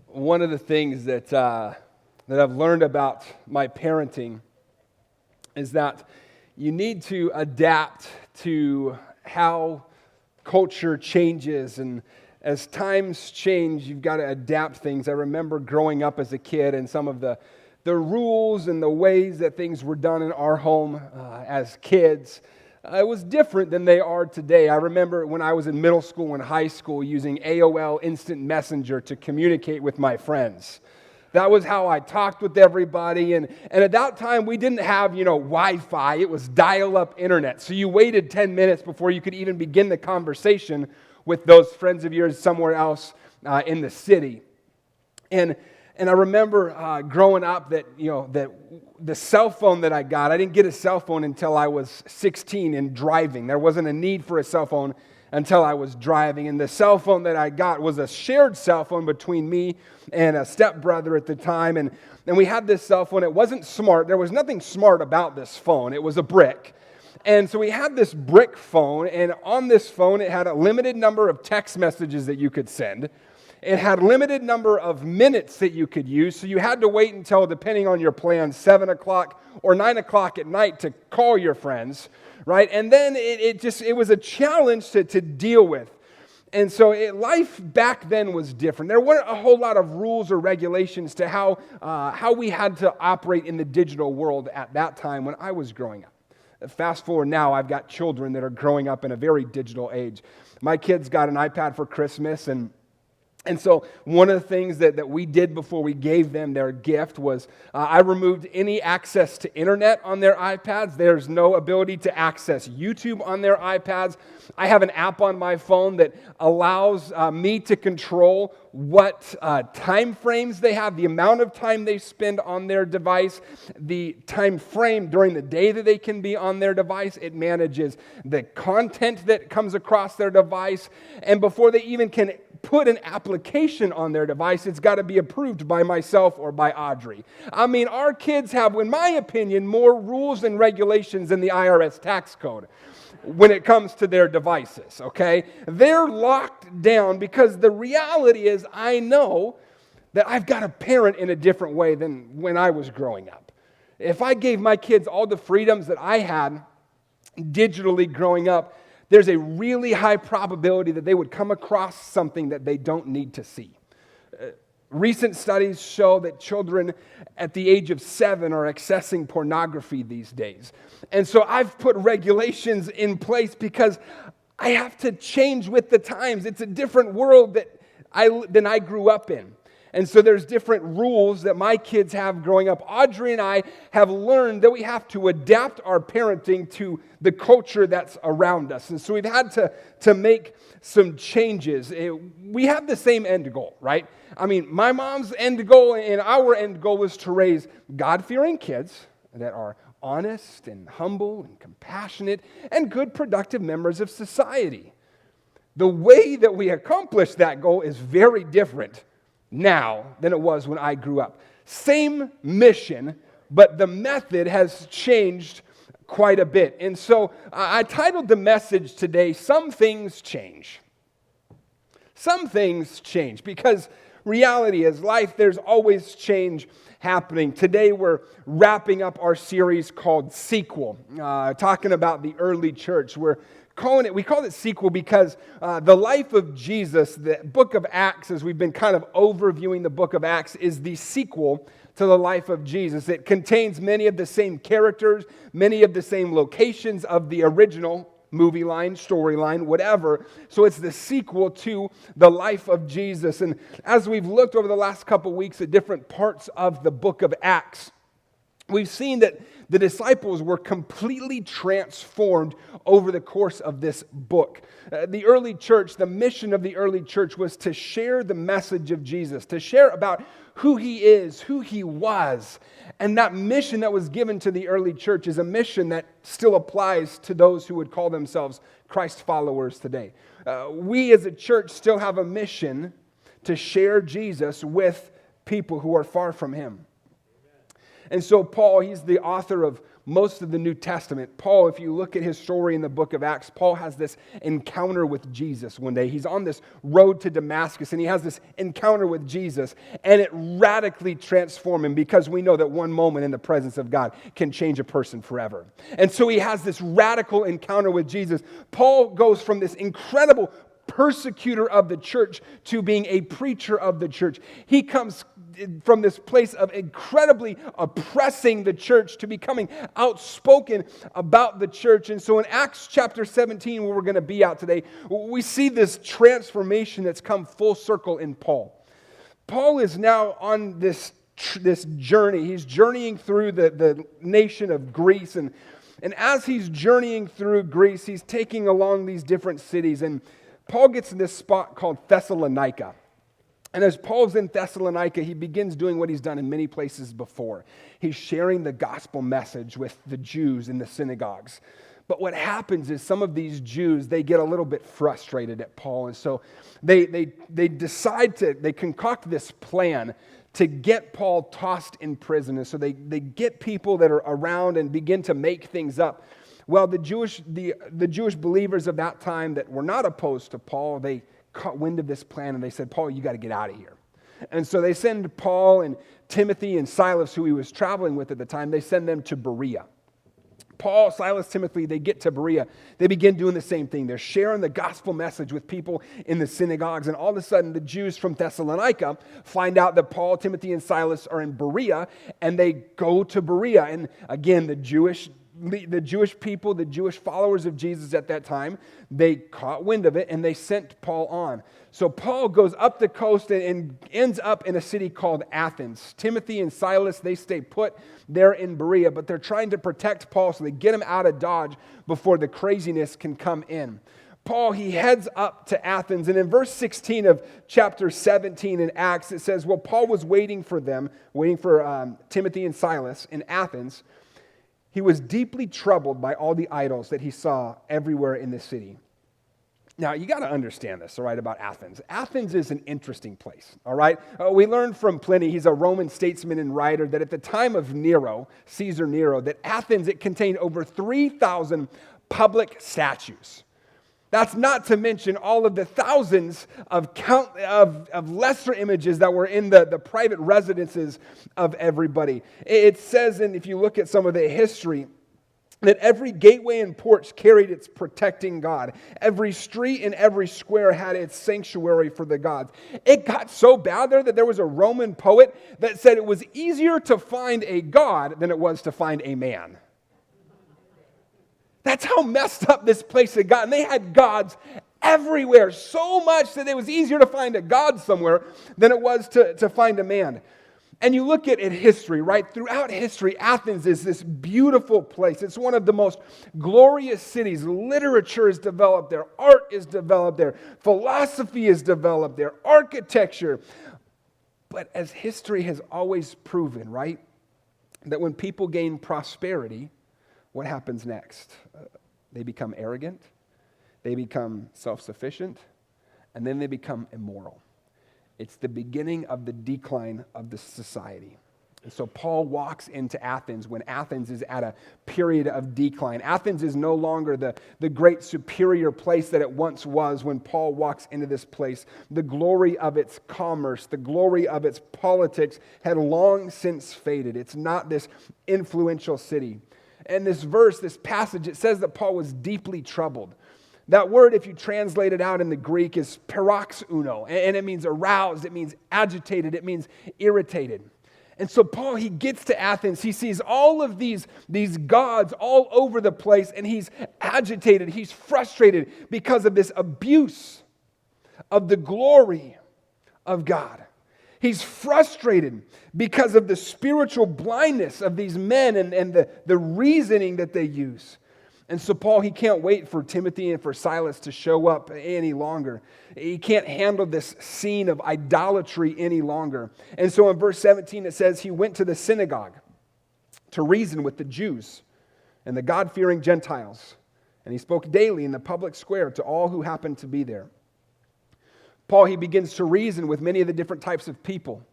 One of the things that I've learned about my parenting is that you need to adapt to how culture changes, and as times change, you've got to adapt things. I remember growing up as a kid and some of the rules and the ways that things were done in our home as kids. It was different than they are today. I remember when I was in middle school and high school using AOL Instant Messenger to communicate with my friends. That was how I talked with everybody. And at that time, we didn't have, Wi-Fi. It was dial-up internet. So you waited 10 minutes before you could even begin the conversation with those friends of yours somewhere else in the city. And I remember growing up that the cell phone that I got, I didn't get a cell phone until I was 16 and driving. There wasn't a need for a cell phone until I was driving. And the cell phone that I got was a shared cell phone between me and a stepbrother at the time. And we had this cell phone. It wasn't smart. There was nothing smart about this phone. It was a brick. And so we had this brick phone, and on this phone, it had a limited number of text messages that you could send. It had limited number of minutes that you could use, so you had to wait until, depending on your plan, 7 o'clock or 9 o'clock at night to call your friends, right? And then it was a challenge to deal with. And so life back then was different. There weren't a whole lot of rules or regulations to how we had to operate in the digital world at that time when I was growing up. Fast forward now, I've got children that are growing up in a very digital age. My kids got an iPad for Christmas, and so one of the things that we did before we gave them their gift was I removed any access to internet on their iPads. There's no ability to access YouTube on their iPads. I have an app on my phone that allows me to control what time frames they have, the amount of time they spend on their device, the time frame during the day that they can be on their device. It manages the content that comes across their device, and before they even can put an application on their device, it's got to be approved by myself or by Audrey. I mean, our kids have, in my opinion, more rules and regulations than the IRS tax code when it comes to their devices, okay? They're locked down because the reality is I know that I've got to parent in a different way than when I was growing up. If I gave my kids all the freedoms that I had digitally growing up, there's a really high probability that they would come across something that they don't need to see. Recent studies show that children at the age of 7 are accessing pornography these days. And so I've put regulations in place because I have to change with the times. It's a different world than I grew up in. And so there's different rules that my kids have growing up. Audrey and I have learned that we have to adapt our parenting to the culture that's around us. And so we've had to make some changes. We have the same end goal, right? I mean, my mom's end goal and our end goal was to raise God-fearing kids that are honest and humble and compassionate and good, productive members of society. The way that we accomplish that goal is very different now than it was when I grew up. Same mission, but the method has changed quite a bit. And so I titled the message today, Some Things Change. Some things change, because reality is life, there's always change happening. Today we're wrapping up our series called Sequel, talking about the early church. We call it Sequel because the life of Jesus, the book of Acts, as we've been kind of overviewing the book of Acts, is the sequel to the life of Jesus. It contains many of the same characters, many of the same locations of the original movie line, storyline, whatever. So it's the sequel to the life of Jesus. And as we've looked over the last couple weeks at different parts of the book of Acts, we've seen that the disciples were completely transformed over the course of this book. The early church, the mission of the early church was to share the message of Jesus, to share about who he is, who he was. And that mission that was given to the early church is a mission that still applies to those who would call themselves Christ followers today. We as a church still have a mission to share Jesus with people who are far from him. And so Paul, he's the author of most of the New Testament. Paul, if you look at his story in the book of Acts, Paul has this encounter with Jesus one day. He's on this road to Damascus, and he has this encounter with Jesus, and it radically transforms him, because we know that one moment in the presence of God can change a person forever. And so he has this radical encounter with Jesus. Paul goes from this incredible persecutor of the church to being a preacher of the church. He comes from this place of incredibly oppressing the church to becoming outspoken about the church. And so in Acts chapter 17, where we're going to be out today, we see this transformation that's come full circle in Paul. Paul is now on this journey. He's journeying through the nation of Greece, and as he's journeying through Greece, he's taking along these different cities, and Paul gets in this spot called Thessalonica. And as Paul's in Thessalonica, he begins doing what he's done in many places before. He's sharing the gospel message with the Jews in the synagogues. But what happens is some of these Jews, they get a little bit frustrated at Paul. And so they concoct this plan to get Paul tossed in prison. And so they get people that are around and begin to make things up. Well, the Jewish believers of that time that were not opposed to Paul, they caught wind of this plan and they said, Paul, you got to get out of here. And so they send Paul and Timothy and Silas, who he was traveling with at the time, they send them to Berea. Paul, Silas, Timothy, they get to Berea. They begin doing the same thing. They're sharing the gospel message with people in the synagogues. And all of a sudden, the Jews from Thessalonica find out that Paul, Timothy, and Silas are in Berea, and they go to Berea. And again, the Jewish people, the Jewish followers of Jesus at that time, they caught wind of it and they sent Paul on. So Paul goes up the coast and ends up in a city called Athens. Timothy and Silas, they stay put there in Berea, but they're trying to protect Paul, so they get him out of Dodge before the craziness can come in. Paul, he heads up to Athens, and in verse 16 of chapter 17 in Acts, it says, well, Paul was waiting for Timothy and Silas in Athens. He was deeply troubled by all the idols that he saw everywhere in the city. Now, you got to understand this, all right, about Athens. Athens is an interesting place, all right? We learned from Pliny, he's a Roman statesman and writer, that at the time of Caesar Nero, that Athens, it contained over 3,000 public statues. That's not to mention all of the thousands of lesser images that were in the private residences of everybody. It says, and if you look at some of the history, that every gateway and porch carried its protecting God. Every street and every square had its sanctuary for the gods. It got so bad there that there was a Roman poet that said it was easier to find a god than it was to find a man. That's how messed up this place had gotten. They had gods everywhere, so much that it was easier to find a god somewhere than it was to find a man. And you look at history, right? Throughout history, Athens is this beautiful place. It's one of the most glorious cities. Literature is developed there. Art is developed there. Philosophy is developed there. Architecture. But as history has always proven, right? That when people gain prosperity, what happens next? They become arrogant. They become self-sufficient. And then they become immoral. It's the beginning of the decline of the society. And so Paul walks into Athens when Athens is at a period of decline. Athens is no longer the great superior place that it once was when Paul walks into this place. The glory of its commerce, the glory of its politics had long since faded. It's not this influential city. And this verse, this passage, it says that Paul was deeply troubled. That word, if you translate it out in the Greek, is paroxuno, and it means aroused, it means agitated, it means irritated. And so Paul, he gets to Athens, he sees all of these gods all over the place, and he's agitated, he's frustrated because of this abuse of the glory of God. He's frustrated because of the spiritual blindness of these men and the reasoning that they use. And so Paul, he can't wait for Timothy and for Silas to show up any longer. He can't handle this scene of idolatry any longer. And so in verse 17 it says, he went to the synagogue to reason with the Jews and the God-fearing Gentiles. And he spoke daily in the public square to all who happened to be there. Paul, he begins to reason with many of the different types of people.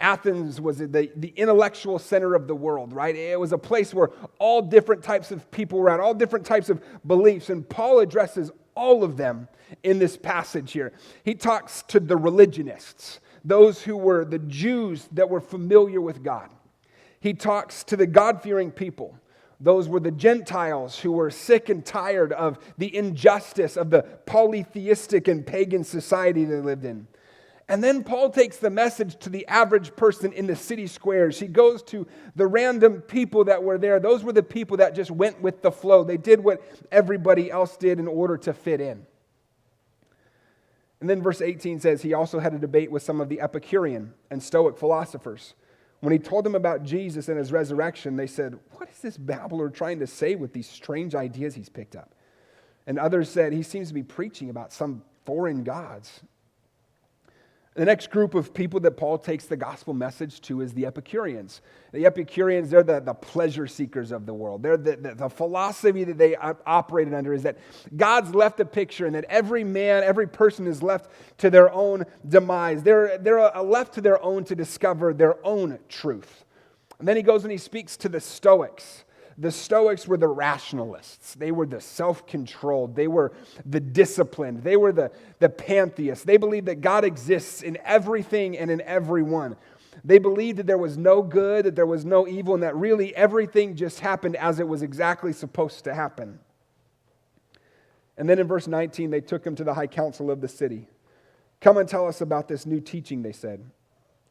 Athens was the intellectual center of the world, right? It was a place where all different types of people were at, all different types of beliefs, and Paul addresses all of them in this passage here. He talks to the religionists, those who were the Jews that were familiar with God. He talks to the God-fearing people. Those were the Gentiles who were sick and tired of the injustice of the polytheistic and pagan society they lived in. And then Paul takes the message to the average person in the city squares. He goes to the random people that were there. Those were the people that just went with the flow. They did what everybody else did in order to fit in. And then verse 18 says he also had a debate with some of the Epicurean and Stoic philosophers. When he told them about Jesus and his resurrection, they said, "What is this babbler trying to say with these strange ideas he's picked up?" And others said, "He seems to be preaching about some foreign gods." The next group of people that Paul takes the gospel message to is the Epicureans. The Epicureans, they're the pleasure seekers of the world. They're the philosophy that they operated under is that God's left a picture and that every man, every person is left to their own demise. They're left to their own to discover their own truth. And then he goes and he speaks to the Stoics. The Stoics were the rationalists. They were the self-controlled. They were the disciplined. They were the pantheists. They believed that God exists in everything and in everyone. They believed that there was no good, that there was no evil, and that really everything just happened as it was exactly supposed to happen. And then in verse 19, they took him to the high council of the city. "Come and tell us about this new teaching," they said.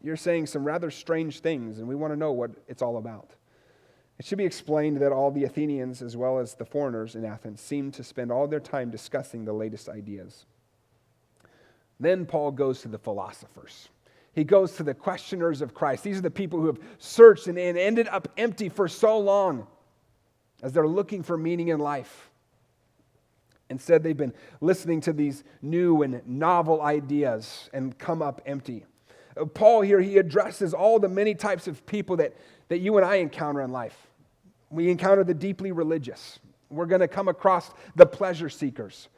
"You're saying some rather strange things, and we want to know what it's all about." It should be explained that all the Athenians, as well as the foreigners in Athens, seemed to spend all their time discussing the latest ideas. Then Paul goes to the philosophers. He goes to the questioners of Christ. These are the people who have searched and ended up empty for so long as they're looking for meaning in life. Instead, they've been listening to these new and novel ideas and come up empty. Paul here, he addresses all the many types of people that you and I encounter in life. We encounter the deeply religious. We're going to come across the pleasure seekers.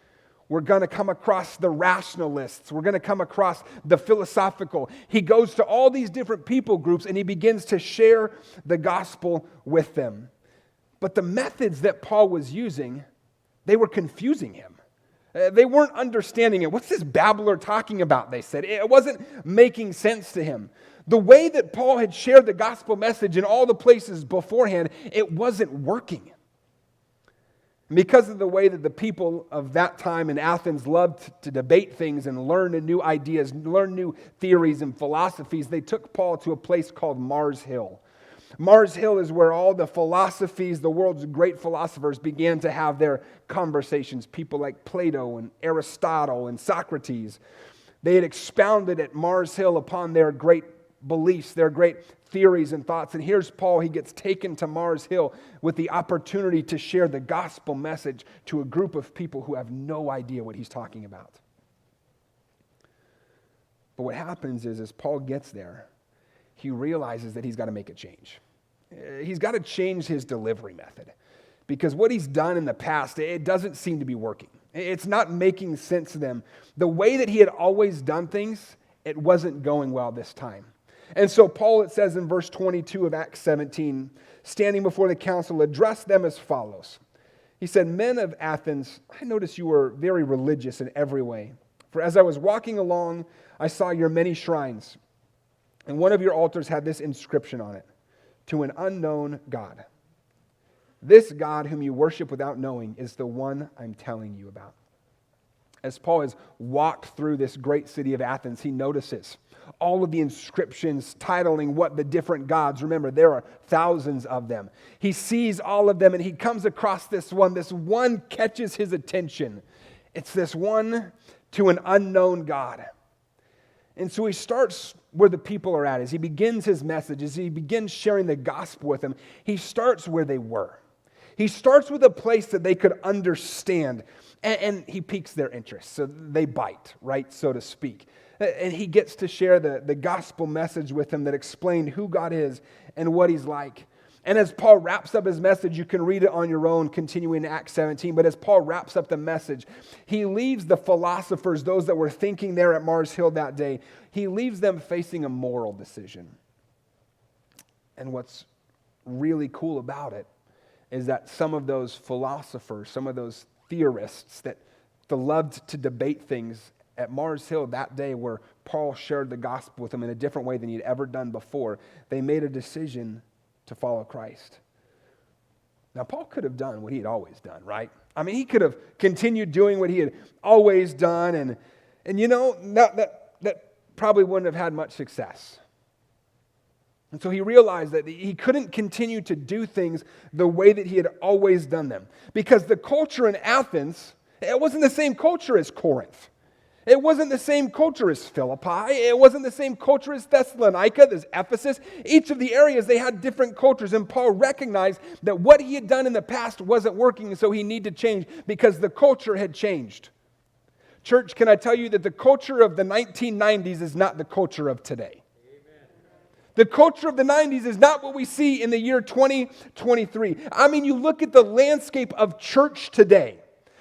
We're going to come across the rationalists. We're going to come across the philosophical. He goes to all these different people groups and he begins to share the gospel with them. But the methods that Paul was using, they were confusing him. They weren't understanding it. "What's this babbler talking about?" they said. It wasn't making sense to him. The way that Paul had shared the gospel message in all the places beforehand, it wasn't working. And because of the way that the people of that time in Athens loved to debate things and learn new ideas, learn new theories and philosophies, they took Paul to a place called Mars Hill. Mars Hill is where all the philosophies, the world's great philosophers, began to have their conversations. People like Plato and Aristotle and Socrates. They had expounded at Mars Hill upon their great beliefs, their great theories and thoughts. And here's Paul. He gets taken to Mars Hill with the opportunity to share the gospel message to a group of people who have no idea what he's talking about. But what happens is, as Paul gets there, he realizes that he's got to make a change. He's got to change his delivery method. Because what he's done in the past, it doesn't seem to be working. It's not making sense to them. The way that he had always done things, it wasn't going well this time. And so Paul, it says in verse 22 of Acts 17, standing before the council, addressed them as follows. He said, "Men of Athens, I notice you were very religious in every way. For as I was walking along, I saw your many shrines. And one of your altars had this inscription on it, 'To an unknown God.' This God whom you worship without knowing is the one I'm telling you about." As Paul has walked through this great city of Athens, he notices all of the inscriptions titling what the different gods. Remember, there are thousands of them. He sees all of them and he comes across this one. This one catches his attention. It's this one, "To an unknown God." And so he starts where the people are at. As he begins his message, as he begins sharing the gospel with them, he starts where they were. He starts with a place that they could understand, and he piques their interest. So they bite, right, so to speak. And he gets to share the gospel message with them that explained who God is and what he's like. And as Paul wraps up his message, you can read it on your own, continuing in Acts 17. But as Paul wraps up the message, he leaves the philosophers, those that were thinking there at Mars Hill that day, he leaves them facing a moral decision. And what's really cool about it is that some of those philosophers, some of those theorists that loved to debate things at Mars Hill that day where Paul shared the gospel with them in a different way than he'd ever done before, they made a decision to follow Christ. Now, Paul could have done what he had always done, right? I mean, he could have continued doing what he had always done, and you know, that probably wouldn't have had much success. And so he realized that he couldn't continue to do things the way that he had always done them. Because the culture in Athens, it wasn't the same culture as Corinth. It wasn't the same culture as Philippi. It wasn't the same culture as Thessalonica, as Ephesus. Each of the areas, they had different cultures. And Paul recognized that what he had done in the past wasn't working, and so he needed to change because the culture had changed. Church, can I tell you that the culture of the 1990s is not the culture of today? The culture of the 90s is not what we see in the year 2023. I mean, you look at the landscape of church today,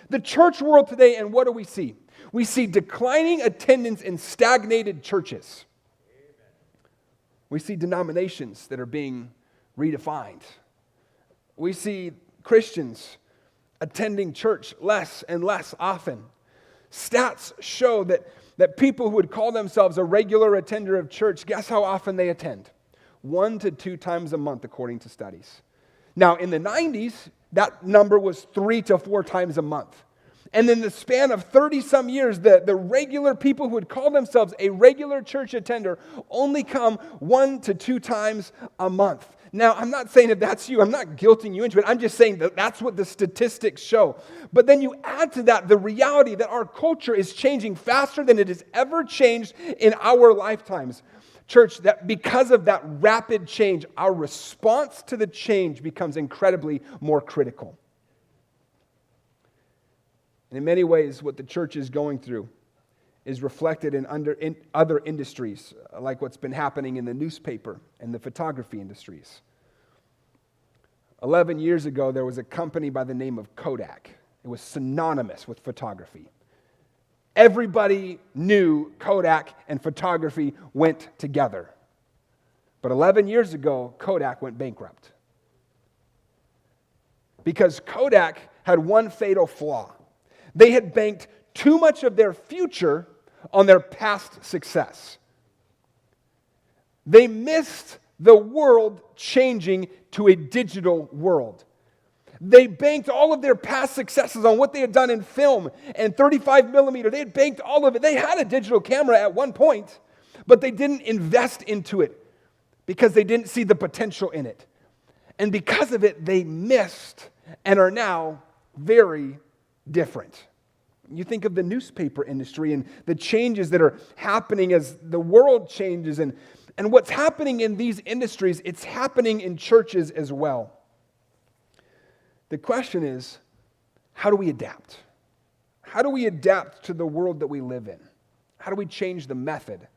the church world today, and what do we see? We see declining attendance in stagnated churches. We see denominations that are being redefined. We see Christians attending church less and less often. Stats show that people who would call themselves a regular attender of church, guess how often they attend? 1 to 2 times a month, according to studies. Now, in the 90s, that number was 3 to 4 times a month. And in the span of 30-some years, the regular people who would call themselves a regular church attender only come 1 to 2 times a month. Now, I'm not saying if that's you, I'm not guilting you into it. I'm just saying that that's what the statistics show. But then you add to that the reality that our culture is changing faster than it has ever changed in our lifetimes. Church, that because of that rapid change, our response to the change becomes incredibly more critical. And in many ways, what the church is going through is reflected in other industries, like what's been happening in the newspaper and the photography industries. 11 years ago, there was a company by the name of Kodak. It was synonymous with photography. Everybody knew Kodak and photography went together. But 11 years ago, Kodak went bankrupt. Because Kodak had one fatal flaw. They had banked too much of their future on their past success. They missed the world changing to a digital world. They banked all of their past successes on what they had done in film and 35 millimeter. They had banked all of it. They had a digital camera at one point, but they didn't invest into it because they didn't see the potential in it. And because of it, they missed and are now very different. You think of the newspaper industry and the changes that are happening as the world changes, and what's happening in these industries, it's happening in churches as well. The question is, how do we adapt? How do we adapt to the world that we live in? How do we change the method?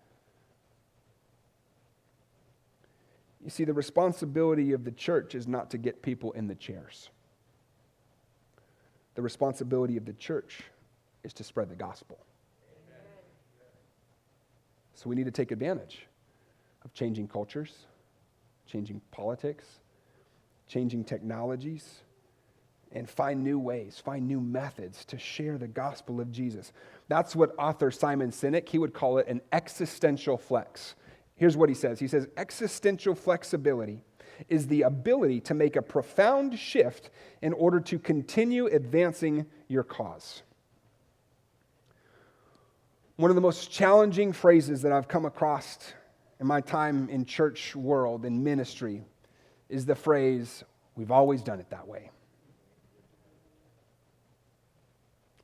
You see, the responsibility of the church is not to get people in the chairs. The responsibility of the church is to spread the gospel. Amen. So we need to take advantage of changing cultures, changing politics, changing technologies, and find new ways, find new methods to share the gospel of Jesus. That's what author Simon Sinek, he would call it an existential flex. Here's what he says. He says, existential flexibility is the ability to make a profound shift in order to continue advancing your cause. One of the most challenging phrases that I've come across in my time in church world, in ministry, is the phrase, we've always done it that way.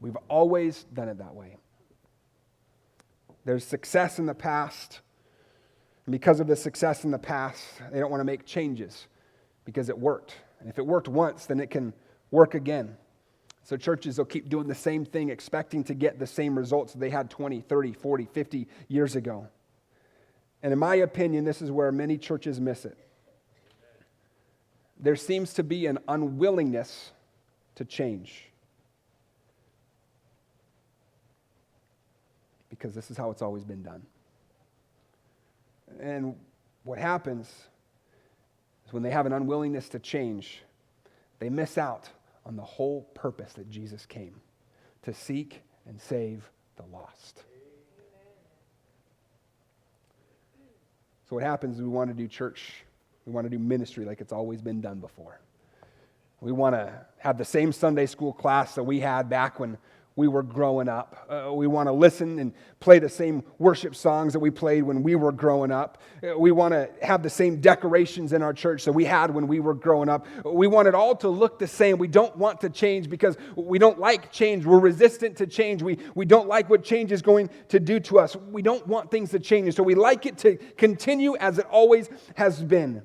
We've always done it that way. There's success in the past, and because of the success in the past, they don't want to make changes because it worked. And if it worked once, then it can work again. So churches will keep doing the same thing, expecting to get the same results they had 20, 30, 40, 50 years ago. And in my opinion, this is where many churches miss it. There seems to be an unwillingness to change. Because this is how it's always been done. And what happens is when they have an unwillingness to change, they miss out on the whole purpose that Jesus came, to seek and save the lost. So what happens is we want to do church, we want to do ministry like it's always been done before. We want to have the same Sunday school class that we had back when we were growing up. We want to listen and play the same worship songs that we played when we were growing up. We want to have the same decorations in our church that we had when we were growing up. We want it all to look the same. We don't want to change because we don't like change. We're resistant to change. We don't like what change is going to do to us. We don't want things to change. So we like it to continue as it always has been.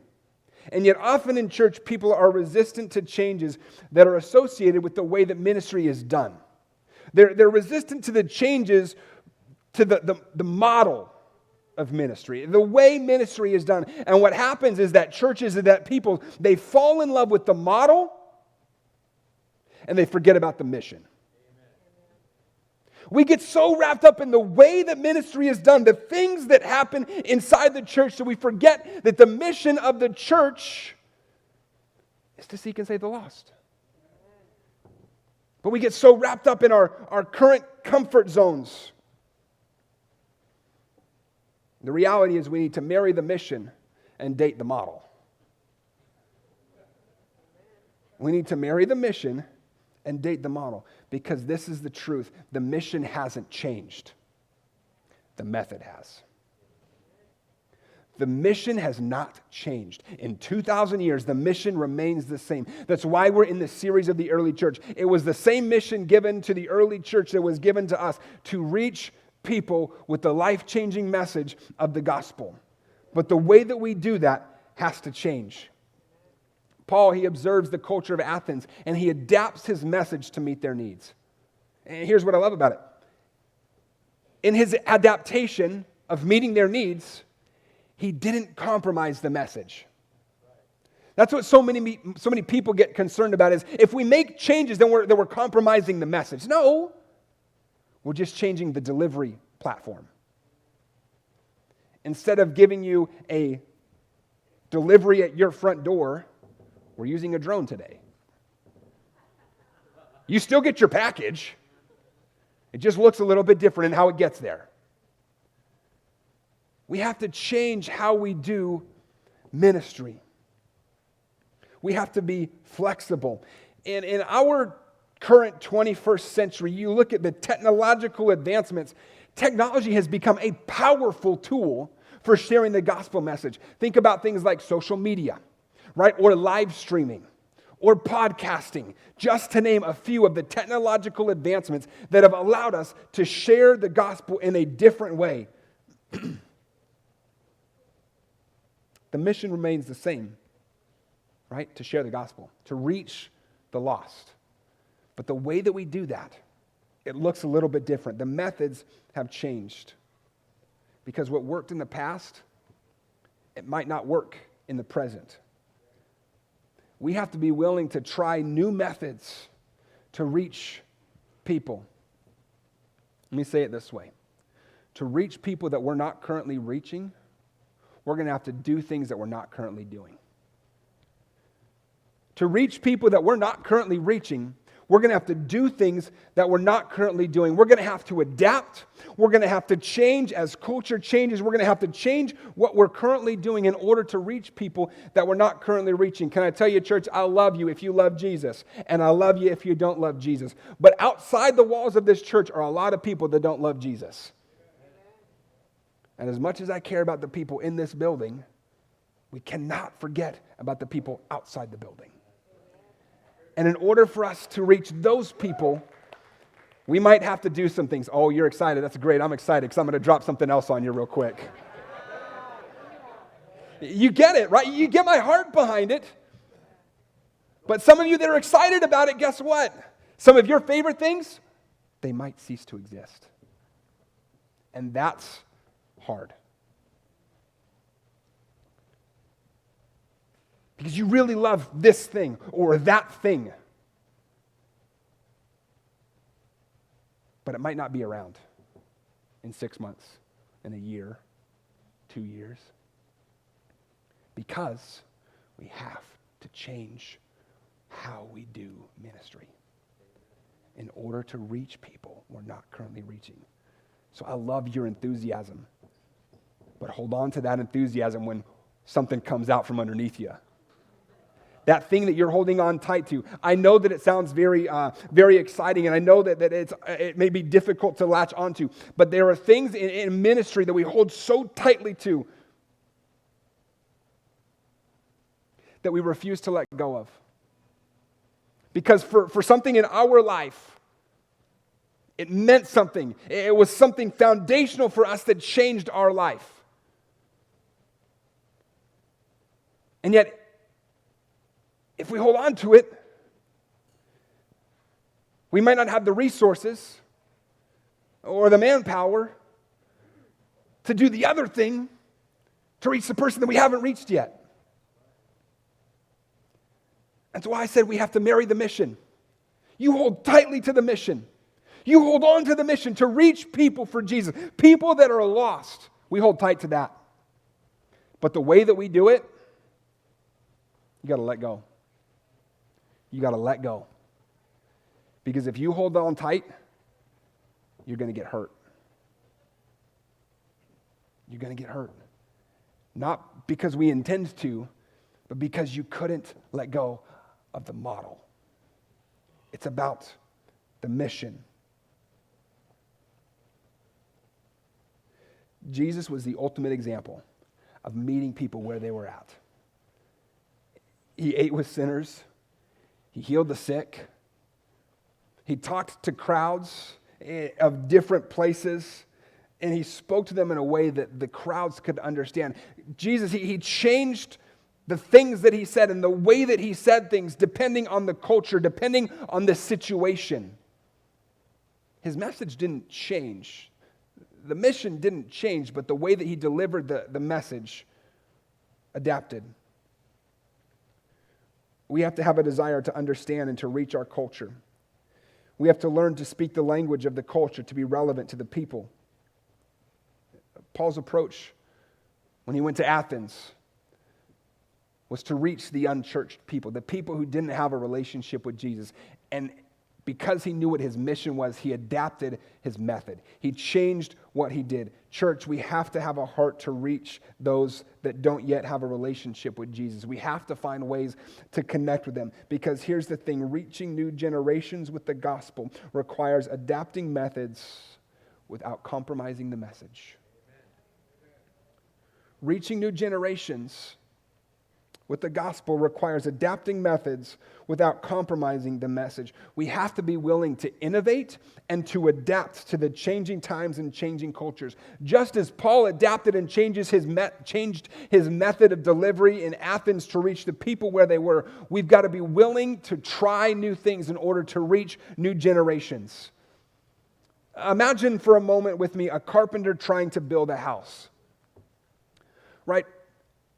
And yet often in church, people are resistant to changes that are associated with the way that ministry is done. They're resistant to the changes to the model of ministry, the way ministry is done. And what happens is that churches and that people, they fall in love with the model and they forget about the mission. We get so wrapped up in the way that ministry is done, the things that happen inside the church, that we forget that the mission of the church is to seek and save the lost. But we get so wrapped up in our current comfort zones. The reality is we need to marry the mission and date the model. We need to marry the mission and date the model, because this is the truth. The mission hasn't changed. The method has. The mission has not changed. In 2,000 years, the mission remains the same. That's why we're in the series of the early church. It was the same mission given to the early church that was given to us, to reach people with the life-changing message of the gospel. But the way that we do that has to change. Paul, he observes the culture of Athens, and he adapts his message to meet their needs. And here's what I love about it. In his adaptation of meeting their needs, he didn't compromise the message. That's what so many people get concerned about, is if we make changes, then we're compromising the message. No, we're just changing the delivery platform. Instead of giving you a delivery at your front door, we're using a drone today. You still get your package. It just looks a little bit different in how it gets there. We have to change how we do ministry. We have to be flexible. And in our current 21st century, you look at the technological advancements, technology has become a powerful tool for sharing the gospel message. Think about things like social media, right? Or live streaming, or podcasting, just to name a few of the technological advancements that have allowed us to share the gospel in a different way. The mission remains the same, right? To share the gospel, to reach the lost. But the way that we do that, it looks a little bit different. The methods have changed. Because what worked in the past, it might not work in the present. We have to be willing to try new methods to reach people. Let me say it this way. To reach people that we're not currently reaching, we're going to have to do things that we're not currently doing. To reach people that we're not currently reaching, we're going to have to do things that we're not currently doing. We're going to have to adapt. We're going to have to change as culture changes. We're going to have to change what we're currently doing in order to reach people that we're not currently reaching. Can I tell you, church, I love you if you love Jesus, and I love you if you don't love Jesus. But outside the walls of this church are a lot of people that don't love Jesus. And as much as I care about the people in this building, we cannot forget about the people outside the building. And in order for us to reach those people, we might have to do some things. Oh, you're excited. That's great. I'm excited because I'm going to drop something else on you real quick. You get it, right? You get my heart behind it. But some of you that are excited about it, guess what? Some of your favorite things, they might cease to exist. And that's hard. Because you really love this thing or that thing. But it might not be around in 6 months, in a year, 2 years. Because We have to change how we do ministry in order to reach people we're not currently reaching. So I love your enthusiasm, but hold on to that enthusiasm when something comes out from underneath you. That thing that you're holding on tight to. I know that it sounds very, very exciting, and I know that it may be difficult to latch onto, but there are things in ministry that we hold so tightly to that we refuse to let go of. Because for something in our life, it meant something. It was something foundational for us that changed our life. And yet, if we hold on to it, we might not have the resources or the manpower to do the other thing to reach the person that we haven't reached yet. That's why I said we have to marry the mission. You hold tightly to the mission. You hold on to the mission to reach people for Jesus. People that are lost. We hold tight to that. But the way that we do it, you got to let go. You got to let go. Because if you hold on tight, you're going to get hurt. You're going to get hurt. Not because we intend to, but because you couldn't let go of the model. It's about the mission. Jesus was the ultimate example of meeting people where they were at. He ate with sinners. He healed the sick. He talked to crowds of different places, and he spoke to them in a way that the crowds could understand. Jesus, he changed the things that he said and the way that he said things depending on the culture, depending on the situation. His message didn't change. The mission didn't change, but the way that he delivered the message adapted. We have to have a desire to understand and to reach our culture. We have to learn to speak the language of the culture to be relevant to the people. Paul's approach when he went to Athens was to reach the unchurched people, the people who didn't have a relationship with Jesus. And because he knew what his mission was, he adapted his method. He changed what he did. Church, we have to have a heart to reach those that don't yet have a relationship with Jesus. We have to find ways to connect with them. Because here's the thing, reaching new generations with the gospel requires adapting methods without compromising the message. Reaching new generations with the gospel requires adapting methods without compromising the message. We have to be willing to innovate and to adapt to the changing times and changing cultures. Just as Paul adapted and changed his method of delivery in Athens to reach the people where they were, we've got to be willing to try new things in order to reach new generations. Imagine for a moment with me a carpenter trying to build a house. Right?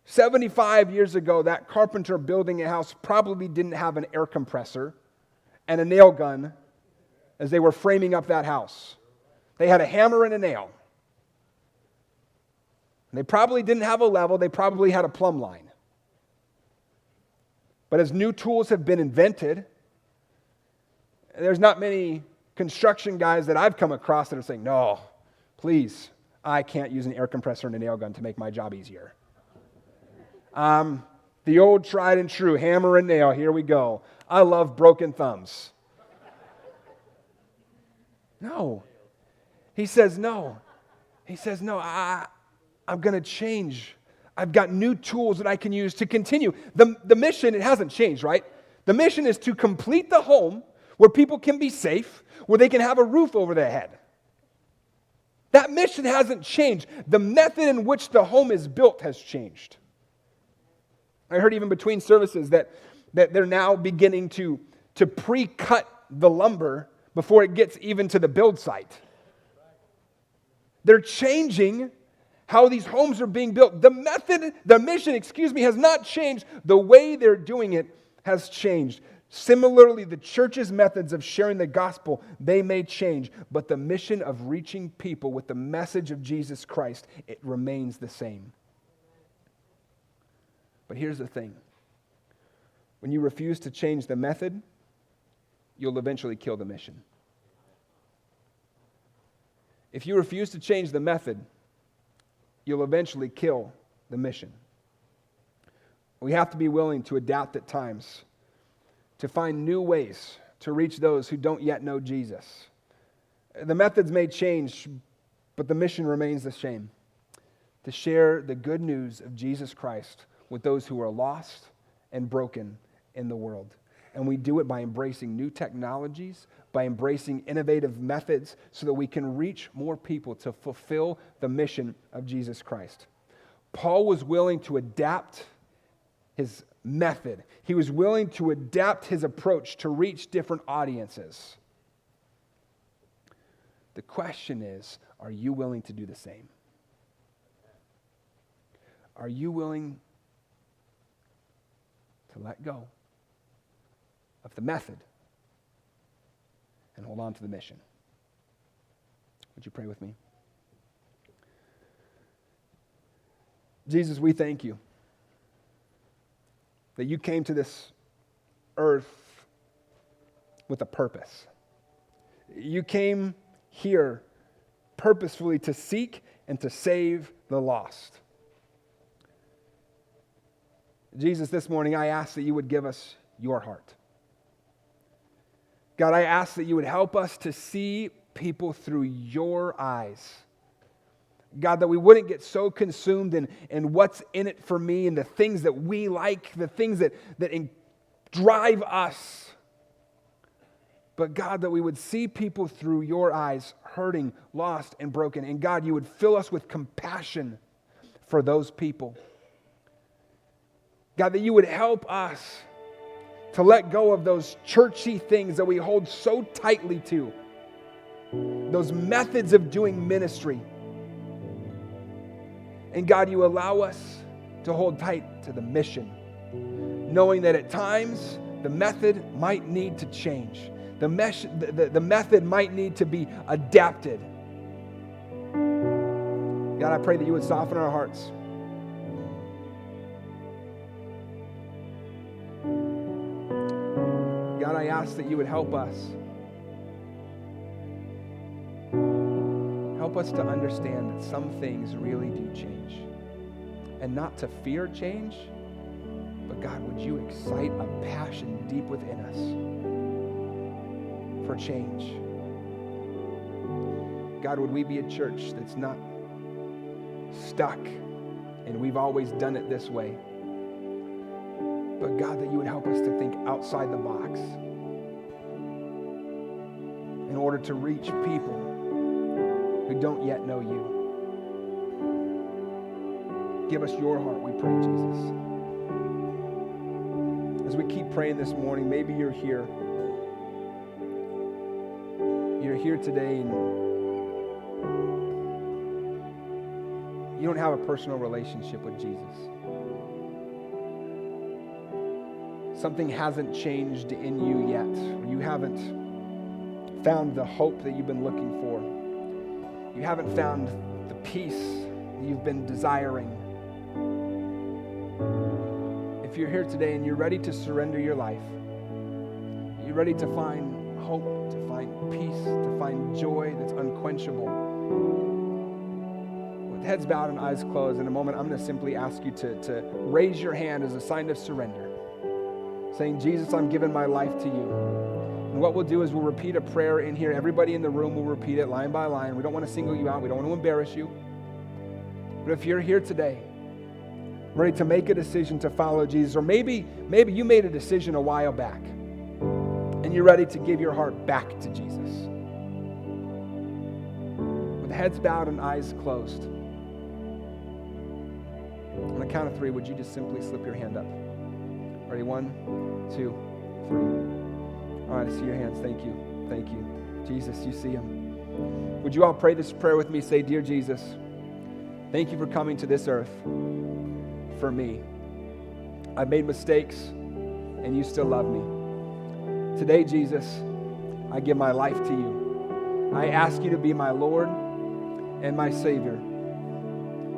75 years ago, that carpenter building a house probably didn't have an air compressor and a nail gun as they were framing up that house. They had a hammer and a nail. They probably didn't have a level. They probably had a plumb line. But as new tools have been invented, there's not many construction guys that I've come across that are saying, no, please, I can't use an air compressor and a nail gun to make my job easier. The old tried and true hammer and nail, here we go. I love broken thumbs. No. He says no. He says no, I'm going to change. I've got new tools that I can use to continue. The mission, it hasn't changed, right? The mission is to complete the home where people can be safe, where they can have a roof over their head. That mission hasn't changed. The method in which the home is built has changed. I heard even between services that they're now beginning to pre-cut the lumber before it gets even to the build site. They're changing how these homes are being built. The mission, has not changed. The way they're doing it has changed. Similarly, the church's methods of sharing the gospel, they may change, but the mission of reaching people with the message of Jesus Christ, it remains the same. But here's the thing. When you refuse to change the method, you'll eventually kill the mission. If you refuse to change the method, you'll eventually kill the mission. We have to be willing to adapt at times, to find new ways to reach those who don't yet know Jesus. The methods may change, but the mission remains the same: to share the good news of Jesus Christ with those who are lost and broken in the world. And we do it by embracing new technologies, by embracing innovative methods so that we can reach more people to fulfill the mission of Jesus Christ. Paul was willing to adapt his method. He was willing to adapt his approach to reach different audiences. The question is, are you willing to do the same? Are you willing to let go of the method and hold on to the mission? Would you pray with me? Jesus, we thank you that you came to this earth with a purpose. You came here purposefully to seek and to save the lost. Jesus, this morning I ask that you would give us your heart. God, I ask that you would help us to see people through your eyes. God, that we wouldn't get so consumed in what's in it for me and the things that we like, the things that drive us. But God, that we would see people through your eyes, hurting, lost, and broken. And God, you would fill us with compassion for those people. God, that you would help us to let go of those churchy things that we hold so tightly to, those methods of doing ministry. And God, you allow us to hold tight to the mission, knowing that at times the method might need to change. The method might need to be adapted. God, I pray that you would soften our hearts. God, I ask that you would help us. Help us to understand that some things really do change. And not to fear change, but God, would you excite a passion deep within us for change? God, would we be a church that's not stuck and we've always done it this way? But God, that you would help us to think outside the box in order to reach people who don't yet know you. Give us your heart, we pray, Jesus. As we keep praying this morning, maybe you're here. You're here today and you don't have a personal relationship with Jesus. Something hasn't changed in you yet. You haven't found the hope that you've been looking for. You haven't found the peace that you've been desiring. If you're here today and you're ready to surrender your life, you're ready to find hope, to find peace, to find joy that's unquenchable. With heads bowed and eyes closed, in a moment I'm going to simply ask you to raise your hand as a sign of surrender, saying, Jesus, I'm giving my life to you. And what we'll do is we'll repeat a prayer in here. Everybody in the room will repeat it line by line. We don't want to single you out. We don't want to embarrass you. But if you're here today, ready to make a decision to follow Jesus, or maybe you made a decision a while back, and you're ready to give your heart back to Jesus. With heads bowed and eyes closed, on the count of 3, would you just simply slip your hand up? Ready? 1, 2, 3. All right, I see your hands. Thank you. Thank you. Jesus, you see them. Would you all pray this prayer with me? Say, Dear Jesus, thank you for coming to this earth for me. I've made mistakes, and you still love me. Today, Jesus, I give my life to you. I ask you to be my Lord and my Savior.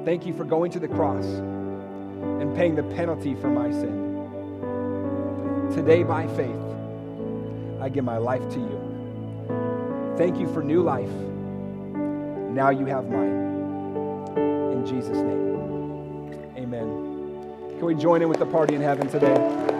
Thank you for going to the cross and paying the penalty for my sin. Today, by faith, I give my life to you. Thank you for new life. Now you have mine. In Jesus' name, amen. Can we join in with the party in heaven today?